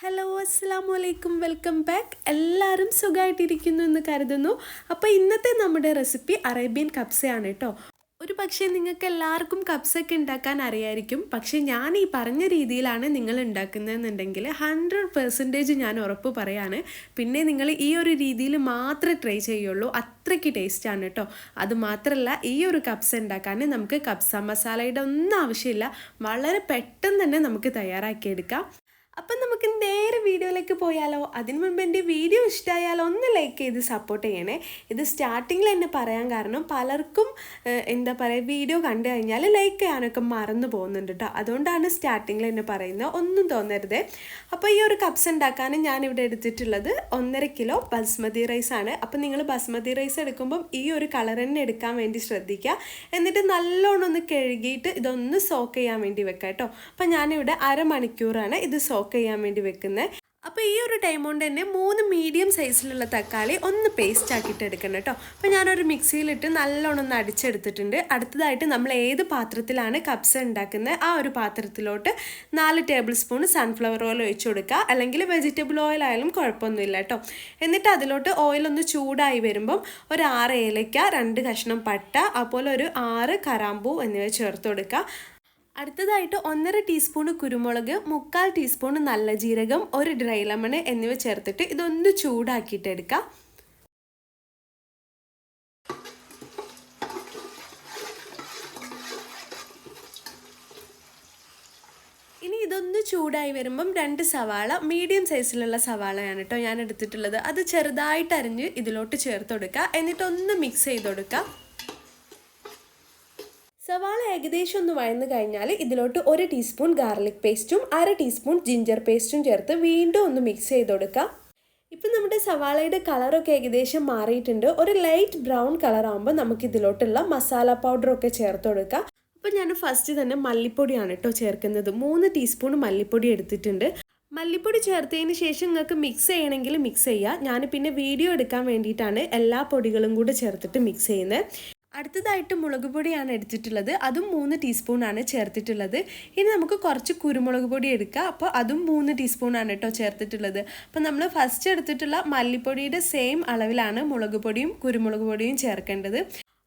Hello അസ്സലാമു അലൈക്കും welcome back. എല്ലാവരും സുഖമായിട്ടിരിക്കുന്നു എന്ന് കരുതുന്നു. അപ്പോൾ ഇന്നത്തെ നമ്മുടെ റെസിപ്പി അറേബ്യൻ കബ്സയാണ് കേട്ടോ. ഒരു പക്ഷേ നിങ്ങൾക്ക് എല്ലാവർക്കും കബ്സൊക്കെ ഉണ്ടാക്കാൻ അറിയായിരിക്കും. പക്ഷേ ഞാൻ ഈ പറഞ്ഞ രീതിയിലാണ് നിങ്ങൾ ഉണ്ടാക്കുന്നതെന്നുണ്ടെങ്കിൽ 100% ഞാൻ ഉറപ്പ് പറയാണ്. പിന്നെ നിങ്ങൾ ഈ ഒരു രീതിയിൽ മാത്രമേ ട്രൈ ചെയ്യുള്ളൂ. അത്രയ്ക്ക് ടേസ്റ്റാണ് കേട്ടോ. അതുമാത്രമല്ല, ഈ ഒരു കബ്സ ഉണ്ടാക്കാൻ നമുക്ക് കബ്സ മസാലയുടെ ഒന്നും ആവശ്യമില്ല. വളരെ പെട്ടെന്ന് തന്നെ നമുക്ക് തയ്യാറാക്കിയെടുക്കാം. അപ്പം നമുക്ക് നേരെ വീഡിയോയിലേക്ക് പോയാലോ? അതിനു മുൻപ് എൻ്റെ വീഡിയോ ഇഷ്ടമായാലോ ഒന്ന് ലൈക്ക് ചെയ്ത് സപ്പോർട്ട് ചെയ്യണേ. ഇത് സ്റ്റാർട്ടിങ്ങിൽ തന്നെ പറയാൻ കാരണം പലർക്കും എന്താ പറയുക, വീഡിയോ കണ്ടു കഴിഞ്ഞാൽ ലൈക്ക് ചെയ്യാനൊക്കെ മറന്നു പോകുന്നുണ്ട് കേട്ടോ. അതുകൊണ്ടാണ് സ്റ്റാർട്ടിങ്ങിൽ തന്നെ പറയുന്നത്, ഒന്നും തോന്നരുത്. അപ്പോൾ ഈ ഒരു കബ്സ് ഉണ്ടാക്കാൻ ഞാനിവിടെ എടുത്തിട്ടുള്ളത് 1.5 കിലോ ബസ്മതി റൈസാണ്. അപ്പോൾ നിങ്ങൾ ബസ്മതി റൈസ് എടുക്കുമ്പം ഈ ഒരു കളർ തന്നെ എടുക്കാൻ വേണ്ടി ശ്രദ്ധിക്കുക. എന്നിട്ട് നല്ലോണം ഒന്ന് കഴുകിയിട്ട് ഇതൊന്ന് സോക്ക് ചെയ്യാൻ വേണ്ടി വെക്കാം കേട്ടോ. അപ്പോൾ ഞാനിവിടെ അരമണിക്കൂറാണ് ഇത് സോക്ക് ചെയ്യാൻ വേണ്ടി വെക്കുന്നത്. അപ്പോൾ ഈ ഒരു ടൈം കൊണ്ട് തന്നെ 3 മീഡിയം സൈസിലുള്ള തക്കാളി ഒന്ന് പേസ്റ്റ് ആക്കിയിട്ട് എടുക്കണം കേട്ടോ. അപ്പോൾ ഞാനൊരു മിക്സിയിലിട്ട് നല്ലോണം ഒന്ന് അടിച്ചെടുത്തിട്ടുണ്ട്. അടുത്തതായിട്ട് നമ്മൾ ഏത് പാത്രത്തിലാണ് കബ്സ ഉണ്ടാക്കുന്നത് ആ ഒരു പാത്രത്തിലോട്ട് 4 ടേബിൾ സ്പൂൺ സൺഫ്ലവർ ഓയിൽ ഒഴിച്ചു കൊടുക്കുക. അല്ലെങ്കിൽ വെജിറ്റബിൾ ഓയിൽ ആയാലും കുഴപ്പമൊന്നുമില്ല കേട്ടോ. എന്നിട്ട് അതിലോട്ട് ഓയിലൊന്ന് ചൂടായി വരുമ്പം ഒരു 6 ഏലക്ക, 2 കഷ്ണം പട്ട, അതുപോലെ ഒരു 6 കറാമ്പൂ എന്നിവ ചേർത്ത് കൊടുക്കുക. അടുത്തതായിട്ട് 1.5 ടീസ്പൂൺ കുരുമുളക്, 3/4 ടീസ്പൂൺ നല്ല ജീരകം, ഒരു ഡ്രൈ ലെമൺ എന്നിവ ചേർത്തിട്ട് ഇതൊന്ന് ചൂടാക്കിയിട്ട് എടുക്കാം. ഇനി ഇതൊന്ന് ചൂടായി വരുമ്പം 2 സവാള, മീഡിയം സൈസിലുള്ള സവാളയാണ് കേട്ടോ ഞാൻ എടുത്തിട്ടുള്ളത്. അത് ചെറുതായിട്ട് അരിഞ്ഞ് ഇതിലോട്ട് ചേർത്ത് കൊടുക്കുക. എന്നിട്ടൊന്ന് മിക്സ് ചെയ്ത് കൊടുക്കുക. സവാള ഏകദേശം ഒന്ന് വഴന്ന് കഴിഞ്ഞാൽ ഇതിലോട്ട് 1 ടീസ്പൂൺ ഗാർലിക് പേസ്റ്റും 1/2 ടീസ്പൂൺ ജിഞ്ചർ പേസ്റ്റും ചേർത്ത് വീണ്ടും ഒന്ന് മിക്സ് ചെയ്ത് കൊടുക്കുക. ഇപ്പം നമ്മുടെ സവാളയുടെ കളറൊക്കെ ഏകദേശം മാറിയിട്ടുണ്ട്. ഒരു ലൈറ്റ് ബ്രൗൺ കളർ ആകുമ്പോൾ നമുക്ക് ഇതിലോട്ടുള്ള മസാല പൗഡറൊക്കെ ചേർത്ത് കൊടുക്കുക. അപ്പോൾ ഞാൻ ഫസ്റ്റ് തന്നെ മല്ലിപ്പൊടിയാണ് കേട്ടോ ചേർക്കുന്നത്. 3 ടീസ്പൂൺ മല്ലിപ്പൊടി എടുത്തിട്ടുണ്ട്. മല്ലിപ്പൊടി ചേർത്തതിന് ശേഷം നിങ്ങൾക്ക് മിക്സ് ചെയ്യണമെങ്കിൽ മിക്സ് ചെയ്യുക. ഞാൻ പിന്നെ വീഡിയോ എടുക്കാൻ വേണ്ടിയിട്ടാണ് എല്ലാ പൊടികളും കൂടെ ചേർത്തിട്ട് മിക്സ് ചെയ്യുന്നത്. അടുത്തതായിട്ട് മുളക് പൊടിയാണ് എടുത്തിട്ടുള്ളത്. അതും 3 ടീസ്പൂണാണ് ചേർത്തിട്ടുള്ളത്. ഇനി നമുക്ക് കുറച്ച് കുരുമുളക് പൊടി എടുക്കുക. അപ്പോൾ അതും 3 ടീസ്പൂണാണ് കേട്ടോ ചേർത്തിട്ടുള്ളത്. അപ്പോൾ നമ്മൾ ഫസ്റ്റ് എടുത്തിട്ടുള്ള മല്ലിപ്പൊടിയുടെ സെയിം അളവിലാണ് മുളക് പൊടിയും കുരുമുളക് പൊടിയും ചേർക്കേണ്ടത്.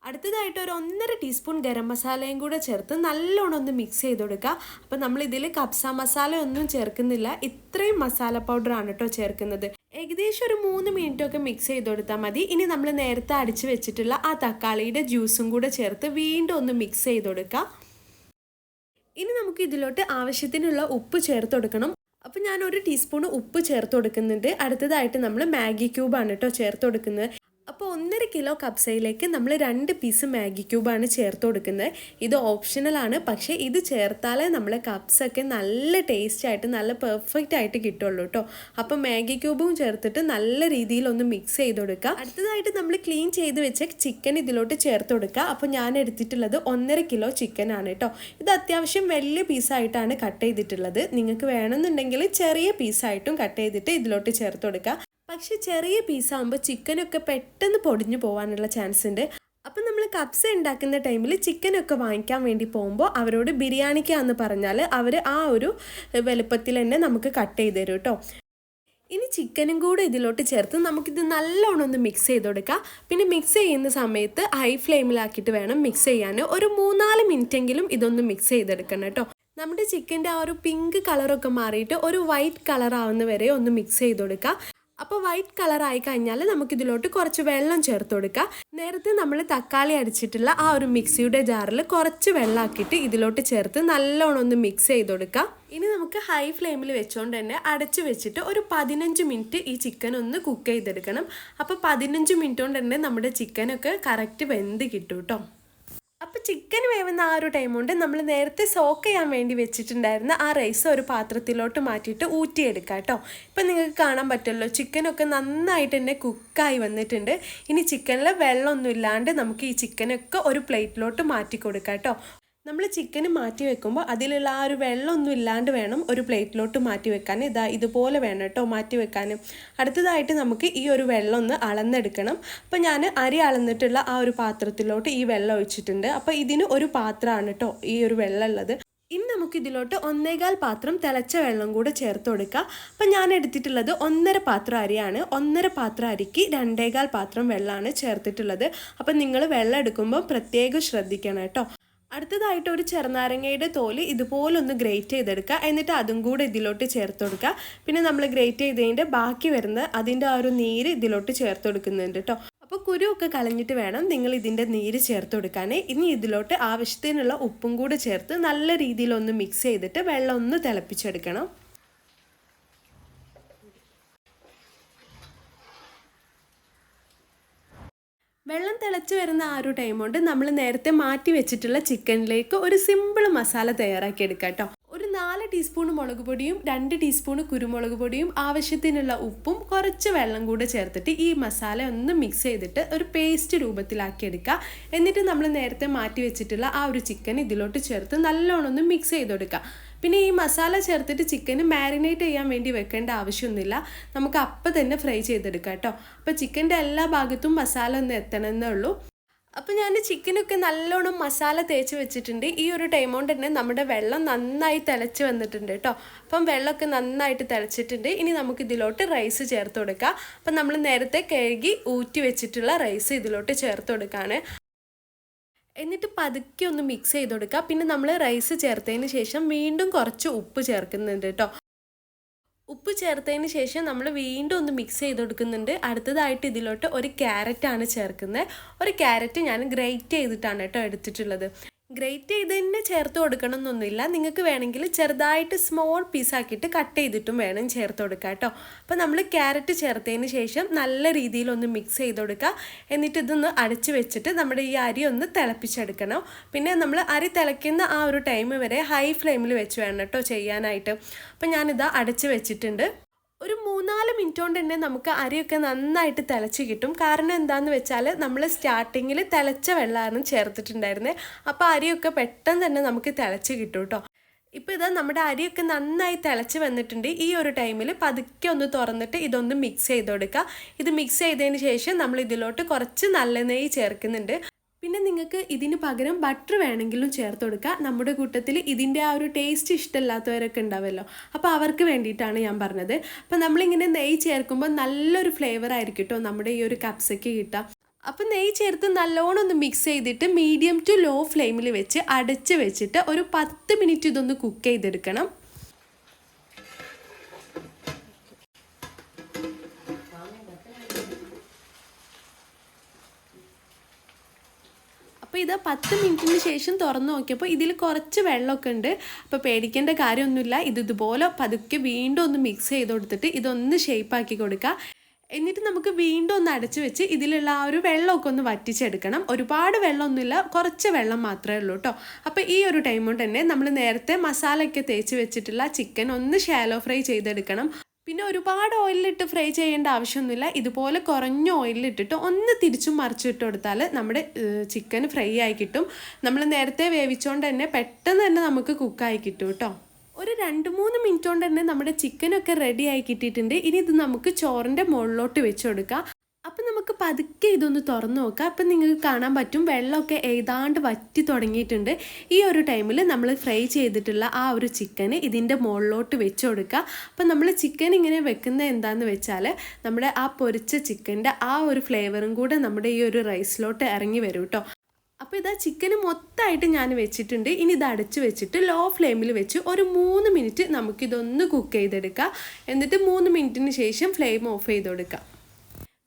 അടുത്തതായിട്ട് ഒരു 1.5 ടീസ്പൂൺ ഗരം മസാലയും കൂടെ ചേർത്ത് നല്ലോണം ഒന്ന് മിക്സ് ചെയ്ത് കൊടുക്കുക. അപ്പോൾ നമ്മൾ ഇതിൽ കബ്സ മസാല ഒന്നും ചേർക്കുന്നില്ല, ഇത്രയും മസാല പൗഡറാണ് കേട്ടോ ചേർക്കുന്നത്. ഏകദേശം ഒരു 3 മിനിറ്റൊക്കെ മിക്സ് ചെയ്ത് കൊടുത്താൽ മതി. ഇനി നമ്മൾ നേരത്തെ അടിച്ച് വെച്ചിട്ടുള്ള ആ തക്കാളിയുടെ ജ്യൂസും കൂടെ ചേർത്ത് വീണ്ടും ഒന്ന് മിക്സ് ചെയ്ത് കൊടുക്കുക. ഇനി നമുക്ക് ഇതിലോട്ട് ആവശ്യത്തിനുള്ള ഉപ്പ് ചേർത്ത് കൊടുക്കണം. അപ്പോൾ ഞാൻ 1 ടീസ്പൂൺ ഉപ്പ് ചേർത്ത് കൊടുക്കുന്നുണ്ട്. അടുത്തതായിട്ട് നമ്മൾ മാഗി ക്യൂബാണ് കേട്ടോ ചേർത്ത് കൊടുക്കുന്നത്. അപ്പോൾ 1.5 കിലോ കബ്സയിലേക്ക് നമ്മൾ 2 പീസ് മാഗി ക്യൂബാണ് ചേർത്ത് കൊടുക്കുന്നത്. ഇത് ഓപ്ഷണലാണ്, പക്ഷേ ഇത് ചേർത്താലേ നമ്മളെ കബ്സൊക്കെ നല്ല ടേസ്റ്റ് ആയിട്ട് നല്ല പെർഫെക്റ്റ് ആയിട്ട് കിട്ടുള്ളൂ കേട്ടോ. അപ്പോൾ മാഗി ക്യൂബും ചേർത്തിട്ട് നല്ല രീതിയിൽ ഒന്ന് മിക്സ് ചെയ്ത് കൊടുക്കുക. അടുത്തതായിട്ട് നമ്മൾ ക്ലീൻ ചെയ്ത് വെച്ച ചിക്കൻ ഇതിലോട്ട് ചേർത്ത് കൊടുക്കുക. അപ്പോൾ ഞാൻ എടുത്തിട്ടുള്ളത് 1.5 കിലോ ചിക്കനാണ് കേട്ടോ. ഇത് അത്യാവശ്യം വലിയ പീസായിട്ടാണ് കട്ട് ചെയ്തിട്ടുള്ളത്. നിങ്ങൾക്ക് വേണമെന്നുണ്ടെങ്കിൽ ചെറിയ പീസായിട്ടും കട്ട് ചെയ്തിട്ട് ഇതിലോട്ട് ചേർത്ത് കൊടുക്കുക. പക്ഷെ ചെറിയ പീസാകുമ്പോൾ ചിക്കനൊക്കെ പെട്ടെന്ന് പൊടിഞ്ഞു പോകാനുള്ള ചാൻസ് ഉണ്ട്. അപ്പം നമ്മൾ കബ്സ ഉണ്ടാക്കുന്ന ടൈമിൽ ചിക്കനൊക്കെ വാങ്ങിക്കാൻ വേണ്ടി പോകുമ്പോൾ അവരോട് ബിരിയാണിക്കാന്ന് പറഞ്ഞാൽ അവർ ആ ഒരു വലുപ്പത്തിൽ തന്നെ നമുക്ക് കട്ട് ചെയ്ത് തരും കേട്ടോ. ഇനി ചിക്കനും കൂടെ ഇതിലോട്ട് ചേർത്ത് നമുക്കിത് നല്ലോണം ഒന്ന് മിക്സ് ചെയ്ത് കൊടുക്കാം. പിന്നെ മിക്സ് ചെയ്യുന്ന സമയത്ത് ഹൈ ഫ്ലെയിമിലാക്കിയിട്ട് വേണം മിക്സ് ചെയ്യാൻ. ഒരു 3-4 മിനിറ്റെങ്കിലും ഇതൊന്ന് മിക്സ് ചെയ്തെടുക്കണം കേട്ടോ. നമ്മുടെ ചിക്കൻ്റെ ആ ഒരു പിങ്ക് കളറൊക്കെ മാറിയിട്ട് ഒരു വൈറ്റ് കളർ ആവുന്ന വരെ ഒന്ന് മിക്സ് ചെയ്ത് കൊടുക്കുക. അപ്പോൾ വൈറ്റ് കളർ ആയി കഴിഞ്ഞാൽ നമുക്കിതിലോട്ട് കുറച്ച് വെള്ളം ചേർത്ത് കൊടുക്കുക. നേരത്തെ നമ്മൾ തക്കാളി അടിച്ചിട്ടുള്ള ആ ഒരു മിക്സിയുടെ ജാറിൽ കുറച്ച് വെള്ളമാക്കിയിട്ട് ഇതിലോട്ട് ചേർത്ത് നല്ലോണം ഒന്ന് മിക്സ് ചെയ്ത് കൊടുക്കുക. ഇനി നമുക്ക് ഹൈ ഫ്ലെയിമിൽ വെച്ചുകൊണ്ട് തന്നെ അടച്ചു വെച്ചിട്ട് ഒരു 15 മിനിറ്റ് ഈ ചിക്കൻ ഒന്ന് കുക്ക് ചെയ്തെടുക്കണം. അപ്പോൾ 15 മിനിറ്റ് കൊണ്ട് തന്നെ നമ്മുടെ ചിക്കനൊക്കെ കറക്റ്റ് വെന്ത് കിട്ടും കേട്ടോ. അപ്പോൾ ചിക്കൻ വേവുന്ന ആ ഒരു ടൈം കൊണ്ട് നമ്മൾ നേരത്തെ സോക്ക് ചെയ്യാൻ വേണ്ടി വെച്ചിട്ടുണ്ടായിരുന്ന ആ റൈസ് ഒരു പാത്രത്തിലോട്ട് മാറ്റിയിട്ട് ഊറ്റിയെടുക്കാം കേട്ടോ. ഇപ്പം നിങ്ങൾക്ക് കാണാൻ പറ്റുമല്ലോ, ചിക്കനൊക്കെ നന്നായിട്ട് തന്നെ കുക്കായി വന്നിട്ടുണ്ട്. ഇനി ചിക്കനിൽ വെള്ളമൊന്നും ഇല്ലാണ്ട് നമുക്ക് ഈ ചിക്കനൊക്കെ ഒരു പ്ലേറ്റിലോട്ട് മാറ്റി കൊടുക്കാം കേട്ടോ. നമ്മൾ ചിക്കന് മാറ്റി വെക്കുമ്പോൾ അതിലുള്ള ആ ഒരു വെള്ളമൊന്നും ഇല്ലാണ്ട് വേണം ഒരു പ്ലേറ്റിലോട്ട് മാറ്റി വെക്കാൻ. ഇതുപോലെ വേണം കേട്ടോ മാറ്റി വെക്കാൻ. അടുത്തതായിട്ട് നമുക്ക് ഈ ഒരു വെള്ളം ഒന്ന് അളന്നെടുക്കണം. അപ്പോൾ ഞാൻ അരി അളന്നിട്ടുള്ള ആ ഒരു പാത്രത്തിലോട്ട് ഈ വെള്ളം ഒഴിച്ചിട്ടുണ്ട്. അപ്പോൾ ഇതിന് ഒരു പാത്രമാണ് കേട്ടോ ഈ ഒരു വെള്ളം ഉള്ളത്. ഇനി നമുക്ക് ഇതിലോട്ട് 1.25 പാത്രം തിളച്ച വെള്ളം കൂടെ ചേർത്ത് കൊടുക്കുക. അപ്പം ഞാൻ എടുത്തിട്ടുള്ളത് 1.5 പാത്രം അരിയാണ്. 1.5 പാത്രം അരിക്ക് 2.25 പാത്രം വെള്ളമാണ് ചേർത്തിട്ടുള്ളത്. അപ്പം നിങ്ങൾ വെള്ളം എടുക്കുമ്പോൾ പ്രത്യേകം ശ്രദ്ധിക്കണം കേട്ടോ. അടുത്തതായിട്ട് ഒരു ചെറുനാരങ്ങയുടെ തോല് ഇതുപോലൊന്ന് ഗ്രേറ്റ് ചെയ്തെടുക്കുക. എന്നിട്ട് അതും കൂടെ ഇതിലോട്ട് ചേർത്ത് കൊടുക്കുക. പിന്നെ നമ്മൾ ഗ്രേറ്റ് ചെയ്തതിൻ്റെ ബാക്കി വരുന്ന അതിൻ്റെ ആ ഒരു നീര് ഇതിലോട്ട് ചേർത്ത് കൊടുക്കുന്നുണ്ട് കേട്ടോ. അപ്പോൾ കുരുവൊക്കെ കളഞ്ഞിട്ട് വേണം നിങ്ങൾ ഇതിൻ്റെ നീര് ചേർത്ത് കൊടുക്കാൻ. ഇനി ഇതിലോട്ട് ആവശ്യത്തിനുള്ള ഉപ്പും കൂടെ ചേർത്ത് നല്ല രീതിയിലൊന്ന് മിക്സ് ചെയ്തിട്ട് വെള്ളം ഒന്ന് തിളപ്പിച്ചെടുക്കണം. വെള്ളം തിളച്ച് വരുന്ന ആ ഒരു ടൈം കൊണ്ട് നമ്മൾ നേരത്തെ മാറ്റി വെച്ചിട്ടുള്ള ചിക്കനിലേക്ക് ഒരു സിമ്പിൾ മസാല തയ്യാറാക്കി എടുക്കാം കേട്ടോ. ഒരു 4 ടീസ്പൂൺ മുളക് പൊടിയും 2 ടീസ്പൂൺ കുരുമുളക് പൊടിയും ആവശ്യത്തിനുള്ള ഉപ്പും കുറച്ച് വെള്ളം കൂടെ ചേർത്തിട്ട് ഈ മസാല ഒന്ന് മിക്സ് ചെയ്തിട്ട് ഒരു പേസ്റ്റ് രൂപത്തിലാക്കി എടുക്കുക. എന്നിട്ട് നമ്മൾ നേരത്തെ മാറ്റി വെച്ചിട്ടുള്ള ആ ഒരു ചിക്കൻ ഇതിലോട്ട് ചേർത്ത് നല്ലോണം ഒന്ന് മിക്സ് ചെയ്ത് കൊടുക്കുക. പിന്നെ ഈ മസാല ചേർത്തിട്ട് ചിക്കന് മാരിനേറ്റ് ചെയ്യാൻ വേണ്ടി വെക്കേണ്ട ആവശ്യമൊന്നുമില്ല. നമുക്ക് അപ്പം തന്നെ ഫ്രൈ ചെയ്തെടുക്കാം കേട്ടോ. അപ്പോൾ ചിക്കൻ്റെ എല്ലാ ഭാഗത്തും മസാല ഒന്ന് എത്തണമെന്നേ ഉള്ളൂ. അപ്പോൾ ഞാൻ ചിക്കനൊക്കെ നല്ലോണം മസാല തേച്ച് വെച്ചിട്ടുണ്ട്. ഈ ഒരു ടൈം കൊണ്ട് തന്നെ നമ്മുടെ വെള്ളം നന്നായി തിളച്ച് വന്നിട്ടുണ്ട് കേട്ടോ. അപ്പം വെള്ളമൊക്കെ നന്നായിട്ട് തിളച്ചിട്ടുണ്ട്. ഇനി നമുക്ക് ഇതിലോട്ട് റൈസ് ചേർത്ത് കൊടുക്കാം. അപ്പം നമ്മൾ നേരത്തെ കഴുകി ഊറ്റി വെച്ചിട്ടുള്ള റൈസ് ഇതിലോട്ട് ചേർത്ത് കൊടുക്കുകയാണ്. എന്നിട്ട് പതുക്കെ ഒന്ന് മിക്സ് ചെയ്ത് കൊടുക്കുക. പിന്നെ നമ്മൾ റൈസ് ചേർത്തതിന് ശേഷം വീണ്ടും കുറച്ച് ഉപ്പ് ചേർക്കുന്നുണ്ട് കേട്ടോ. ഉപ്പ് ചേർത്തതിന് ശേഷം നമ്മൾ വീണ്ടും ഒന്ന് മിക്സ് ചെയ്ത് കൊടുക്കുന്നുണ്ട്. അടുത്തതായിട്ട് ഇതിലോട്ട് ഒരു ക്യാരറ്റാണ് ചേർക്കുന്നത്. ഒരു ക്യാരറ്റ് ഞാൻ ഗ്രേറ്റ് ചെയ്തിട്ടാണ് കേട്ടോ എടുത്തിട്ടുള്ളത്. ഗ്രേറ്റ് ചെയ്ത് തന്നെ ചേർത്ത് കൊടുക്കണം എന്നൊന്നുമില്ല. നിങ്ങൾക്ക് വേണമെങ്കിൽ ചെറുതായിട്ട് സ്മോൾ പീസാക്കിയിട്ട് കട്ട് ചെയ്തിട്ടും വേണം ചേർത്ത് കൊടുക്കുക കേട്ടോ. അപ്പോൾ നമ്മൾ ക്യാരറ്റ് ചേർത്തതിന് ശേഷം നല്ല രീതിയിലൊന്ന് മിക്സ് ചെയ്ത് കൊടുക്കുക. എന്നിട്ട് ഇതൊന്ന് അടച്ച് വെച്ചിട്ട് നമ്മുടെ ഈ അരി ഒന്ന് തിളപ്പിച്ചെടുക്കണം. പിന്നെ നമ്മൾ അരി തിളയ്ക്കുന്ന ആ ഒരു ടൈം വരെ ഹൈ ഫ്ലെയിമിൽ വെച്ച് വേണം കേട്ടോ ചെയ്യാനായിട്ട്. അപ്പോൾ ഞാനിതാ അടച്ച് വെച്ചിട്ടുണ്ട്. ഒരു 3-4 മിനിറ്റ് കൊണ്ട് തന്നെ നമുക്ക് അരിയൊക്കെ നന്നായിട്ട് തിളച്ച് കിട്ടും. കാരണം എന്താണെന്ന് വെച്ചാൽ നമ്മൾ സ്റ്റാർട്ടിങ്ങിൽ തിളച്ച വെള്ളമാണ് ചേർത്തിട്ടുണ്ടായിരുന്നത്. അപ്പോൾ അരിയൊക്കെ പെട്ടെന്ന് തന്നെ നമുക്ക് തിളച്ച് കിട്ടും കേട്ടോ. ഇപ്പോൾ ഇതാ നമ്മുടെ അരിയൊക്കെ നന്നായി തിളച്ച് വന്നിട്ടുണ്ട്. ഈ ഒരു ടൈമിൽ പതുക്കെ ഒന്ന് തുറന്നിട്ട് ഇതൊന്ന് മിക്സ് ചെയ്ത് കൊടുക്കുക. ഇത് മിക്സ് ചെയ്തതിന് ശേഷം നമ്മൾ ഇതിലോട്ട് കുറച്ച് നല്ല നെയ്യ് ചേർക്കുന്നുണ്ട്. പിന്നെ നിങ്ങൾക്ക് ഇതിന് പകരം ബട്ടർ വേണമെങ്കിലും ചേർത്ത് കൊടുക്കുക. നമ്മുടെ കൂട്ടത്തിൽ ഇതിൻ്റെ ആ ഒരു ടേസ്റ്റ് ഇഷ്ടമില്ലാത്തവരൊക്കെ ഉണ്ടാവുമല്ലോ, അപ്പോൾ അവർക്ക് വേണ്ടിയിട്ടാണ് ഞാൻ പറഞ്ഞത്. അപ്പോൾ നമ്മളിങ്ങനെ നെയ്യ് ചേർക്കുമ്പോൾ നല്ലൊരു ഫ്ലേവർ ആയിരിക്കും കേട്ടോ നമ്മുടെ ഈ ഒരു കപ്സയ്ക്ക് കിട്ടുക. അപ്പോൾ നെയ്യ് ചേർത്ത് നല്ലോണം ഒന്ന് മിക്സ് ചെയ്തിട്ട് മീഡിയം ടു ലോ ഫ്ലെയിമിൽ വെച്ച് അടച്ച് വെച്ചിട്ട് ഒരു 10 മിനിറ്റ് ഇതൊന്ന് കുക്ക് ചെയ്തെടുക്കണം. അപ്പോൾ ഇത് 10 മിനിറ്റിന് ശേഷം തുറന്ന് നോക്കിയപ്പോൾ ഇതിൽ കുറച്ച് വെള്ളമൊക്കെ ഉണ്ട്. അപ്പോൾ പേടിക്കേണ്ട കാര്യമൊന്നുമില്ല. ഇതുപോലെ പതുക്കെ വീണ്ടും ഒന്ന് മിക്സ് ചെയ്ത് കൊടുത്തിട്ട് ഇതൊന്ന് ഷേപ്പാക്കി കൊടുക്കുക. എന്നിട്ട് നമുക്ക് വീണ്ടും ഒന്ന് അടച്ച് വെച്ച് ഇതിലുള്ള ആ ഒരു വെള്ളമൊക്കെ ഒന്ന് വറ്റിച്ചെടുക്കണം. ഒരുപാട് വെള്ളമൊന്നുമില്ല, കുറച്ച് വെള്ളം മാത്രമേ ഉള്ളൂ കേട്ടോ. അപ്പോൾ ഈ ഒരു ടൈം കൊണ്ട് തന്നെ നമ്മൾ നേരത്തെ മസാലയൊക്കെ തേച്ച് വെച്ചിട്ടുള്ള ചിക്കൻ ഒന്ന് ഷാലോ ഫ്രൈ ചെയ്തെടുക്കണം. പിന്നെ ഒരുപാട് ഓയിലിട്ട് ഫ്രൈ ചെയ്യേണ്ട ആവശ്യമൊന്നുമില്ല. ഇതുപോലെ കുറഞ്ഞ ഓയിലിട്ടിട്ട് ഒന്ന് തിരിച്ചും മറിച്ചിട്ട് കൊടുത്താൽ നമ്മുടെ ചിക്കൻ ഫ്രൈ ആയി കിട്ടും. നമ്മൾ നേരത്തെ വേവിച്ചുകൊണ്ട് തന്നെ പെട്ടെന്ന് തന്നെ നമുക്ക് കുക്കായി കിട്ടും കേട്ടോ. ഒരു 2-3 മിനിറ്റ് കൊണ്ട് തന്നെ നമ്മുടെ ചിക്കനൊക്കെ റെഡി ആയി കിട്ടിയിട്ടുണ്ട്. ഇനി ഇത് നമുക്ക് ചോറിൻ്റെ മുകളിലോട്ട് വെച്ച് കൊടുക്കാം. അപ്പം നമുക്ക് പതുക്കെ ഇതൊന്ന് തുറന്ന് നോക്കാം. അപ്പം നിങ്ങൾക്ക് കാണാൻ പറ്റും വെള്ളമൊക്കെ ഏതാണ്ട് വറ്റി തുടങ്ങിയിട്ടുണ്ട്. ഈ ഒരു ടൈമിൽ നമ്മൾ ഫ്രൈ ചെയ്തിട്ടുള്ള ആ ഒരു ചിക്കന് ഇതിൻ്റെ മുകളിലോട്ട് വെച്ച് കൊടുക്കുക. അപ്പം നമ്മൾ ചിക്കൻ ഇങ്ങനെ വെക്കുന്നത് എന്താണെന്ന് വെച്ചാൽ നമ്മുടെ ആ പൊരിച്ച ചിക്കൻ്റെ ആ ഒരു ഫ്ലേവറും കൂടെ നമ്മുടെ ഈ ഒരു റൈസിലോട്ട് ഇറങ്ങി വരും കേട്ടോ. അപ്പോൾ ഇതാ ചിക്കന് മൊത്തമായിട്ട് ഞാൻ വെച്ചിട്ടുണ്ട്. ഇനി ഇത് അടച്ച് വെച്ചിട്ട് ലോ ഫ്ലെയിമിൽ വെച്ച് ഒരു 3 മിനിറ്റ് നമുക്കിതൊന്ന് കുക്ക് ചെയ്തെടുക്കാം. എന്നിട്ട് 3 മിനിറ്റിന് ശേഷം ഫ്ലെയിം ഓഫ് ചെയ്ത് കൊടുക്കാം.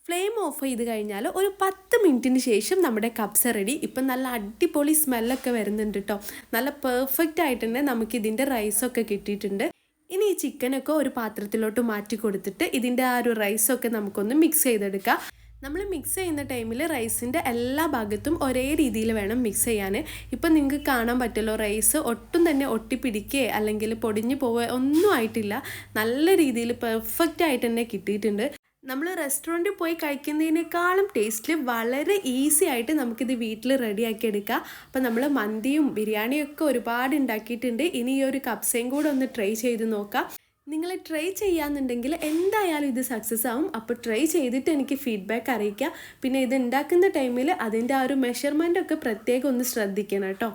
ഫ്ലെയിം ഓഫ് ചെയ്ത് കഴിഞ്ഞാൽ ഒരു 10 മിനിറ്റിന് ശേഷം നമ്മുടെ കപ്സ റെഡി. ഇപ്പം നല്ല അടിപൊളി സ്മെല്ലൊക്കെ വരുന്നുണ്ട് കേട്ടോ. നല്ല പെർഫെക്റ്റ് ആയിട്ട് തന്നെ നമുക്കിതിൻ്റെ റൈസൊക്കെ കിട്ടിയിട്ടുണ്ട്. ഇനി ഈ ചിക്കനൊക്കെ ഒരു പാത്രത്തിലോട്ട് മാറ്റി കൊടുത്തിട്ട് ഇതിൻ്റെ ആ ഒരു റൈസൊക്കെ നമുക്കൊന്ന് മിക്സ് ചെയ്തെടുക്കാം. നമ്മൾ മിക്സ് ചെയ്യുന്ന ടൈമിൽ റൈസിൻ്റെ എല്ലാ ഭാഗത്തും ഒരേ രീതിയിൽ വേണം മിക്സ് ചെയ്യാൻ. ഇപ്പം നിങ്ങൾക്ക് കാണാൻ പറ്റുമല്ലോ, റൈസ് ഒട്ടും തന്നെ ഒട്ടിപ്പിടിക്കുകയോ അല്ലെങ്കിൽ പൊടിഞ്ഞു പോവുകയോ ഒന്നും ആയിട്ടില്ല. നല്ല രീതിയിൽ പെർഫെക്റ്റ് ആയിട്ട് തന്നെ കിട്ടിയിട്ടുണ്ട്. നമ്മൾ റെസ്റ്റോറൻറ്റിൽ പോയി കഴിക്കുന്നതിനേക്കാളും ടേസ്റ്റിൽ വളരെ ഈസി ആയിട്ട് നമുക്കിത് വീട്ടിൽ റെഡിയാക്കി എടുക്കാം. അപ്പോൾ നമ്മൾ മന്തിയും ബിരിയാണിയും ഒക്കെ ഒരുപാട് ഉണ്ടാക്കിയിട്ടുണ്ട്. ഇനി ഈ ഒരു കപ്സയും കൂടെ ഒന്ന് ട്രൈ ചെയ്ത് നോക്കാം. നിങ്ങൾ ട്രൈ ചെയ്യാന്നുണ്ടെങ്കിൽ എന്തായാലും ഇത് സക്സസ് ആവും. അപ്പോൾ ട്രൈ ചെയ്തിട്ട് എനിക്ക് ഫീഡ്ബാക്ക് അറിയിക്കുക. പിന്നെ ഇത് ഉണ്ടാക്കുന്ന ടൈമിൽ അതിൻ്റെ ആ ഒരു മെഷർമെൻ്റ് ഒക്കെ പ്രത്യേകം ഒന്ന് ശ്രദ്ധിക്കണം കേട്ടോ.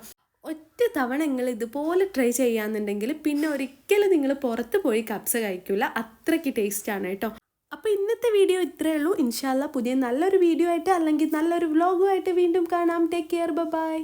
ഒറ്റ തവണ നിങ്ങൾ ഇതുപോലെ ട്രൈ ചെയ്യാന്നുണ്ടെങ്കിൽ പിന്നെ ഒരിക്കലും നിങ്ങൾ പുറത്ത് പോയി കപ്സ കഴിക്കില്ല, അത്രയ്ക്ക് ടേസ്റ്റാണ് കേട്ടോ. അപ്പോൾ ഇന്നത്തെ വീഡിയോ ഇത്രയേ ഉള്ളൂ. ഇൻഷാല്ല പുതിയ നല്ലൊരു വീഡിയോ ആയിട്ട് അല്ലെങ്കിൽ നല്ലൊരു വ്ലോഗുമായിട്ട് വീണ്ടും കാണാം. Take care, by.